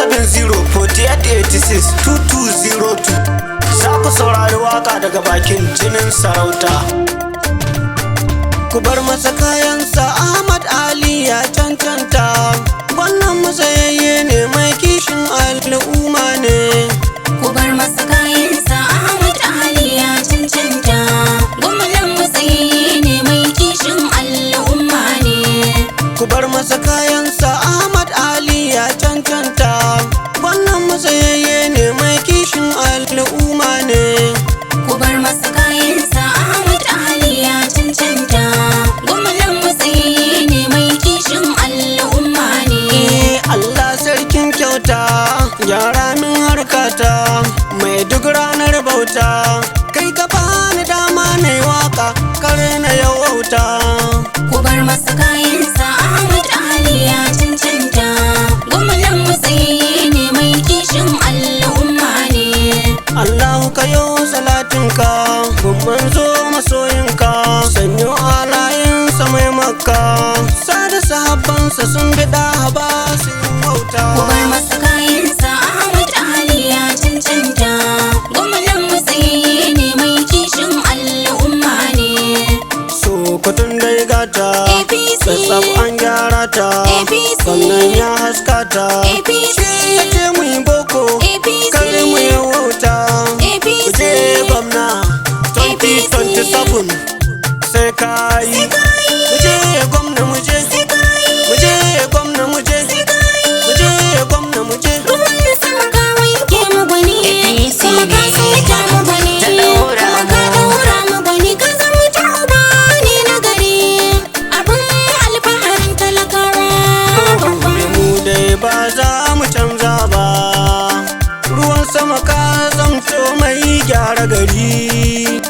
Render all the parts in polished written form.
07048862202. Za ku saurari waka daga bakin jinin sarauta. Ku bar masa kayansa, Ahmad Aliyu ya cancanta. Wannan matsayayye ne mai kishin al'umma ne. Ku bar masa kayansa, Ahmad Aliyu ya cancanta. Gwamnan matsayayye ne mai kishin al'umma ne. Ku bar masa kayansa, Ahmad Aliyu ya cancanta. Wannan matsayayye ne mai kishin al'umma ne. Ku bar masa kayansa, Ahmad Aliyu ya cancanta. Gwamnan matsayayye ne mai kishin al'umma ne. Allah sarkin kyauta, gyara min harkata, mai duk ranar bauta. Kai ka bani dama na yi waka, kare na yawauta. Ku bar masa kayansa, Ahmad Aliyu ya cancanta. Gwamnan matsayayye ne mai kishin al'umma ne. Allahu ka yo salatinka, gumman zo masoyinka, sanyo alayensa mai makka, sada sahabbansa sun bida haba sun wauta. Ku bar masa kayansa, Ahmad Aliyu ya cancanta. Gwamnan matsayayye ne mai kishin al'umma ne. Sokotun dai gata, APC. sassaf an gyara ta, APC. sannan ya haskata. APC. Shi ya ce mu yi boko, APC. kar mu yi wauta. APC. Kuje gwamna 2027 sai ka yi. Muje gwamna muje, muje gwamna muje, muje gwamna muje. Ruwan sama ka wanke mu gwani, kuma ka saita mu gwani, kuma ka daura mu gwani, ka zama uba ne na gari, abin alfaharin talakawa. Mu dai ba za mu canza ba, ruwan sama ka zamto mai gyara gari.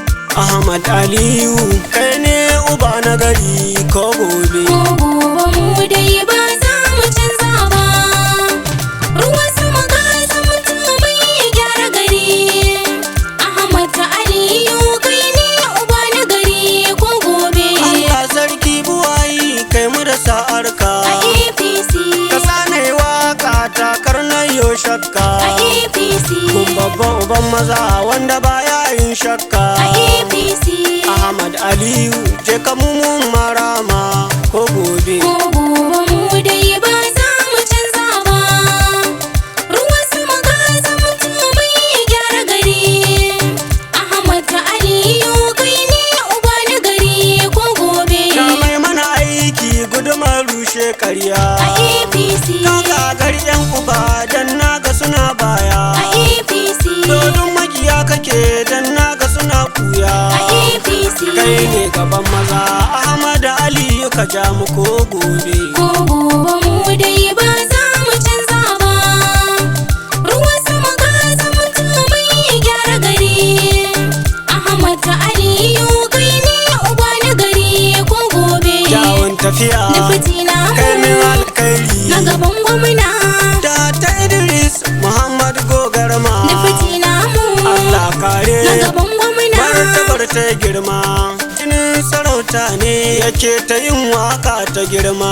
Ahmad Aliyu kai ne uba na gari ko gobe. Ko gobe mu dai ba za mu canza ba, ruwan sama ka zamto mai gyara gari. Ahmad Aliyu kai ne uba na gari ko gobe. Allah sarki buwayi kai mu da sa'arka, A APC, ka sane waka takar na yo shakka. a APC, Kun babban uban maza wanda baya yin shakka. a APC. Ahmad Aliyu je ka mun marama ko gobe. Ko gobe mu dai ba za mu canza ba, ruwan sama ka zamto mai gyara gari. Ahmad Aliyu kai ne uba na gari ko gobe. Ka mai mana aiki gudumar rushe karya. A APC, Ka gagar yan uba dan naga suna baya. a APC, Dodon makiya kake dan naga suna kuya. a APC. Kai ne gaban maza Ahmad Aliyu ka ja mu ko gobe. Ko gobe mu dai ba za mu canza ba, ruwan sama ka zamto mai gyara gari. Ahmad Aliyu kai ne uba na gari ko gobe. Kyawun tafiya Dufiti na kai min alkairi. na gaban gwamna, Da ta Idris Muhammad Gogarma. dufiti na Allah kare na gaban gwamna. martabar ta girma, jinin sarauta ne yake ta yin waka ta girma.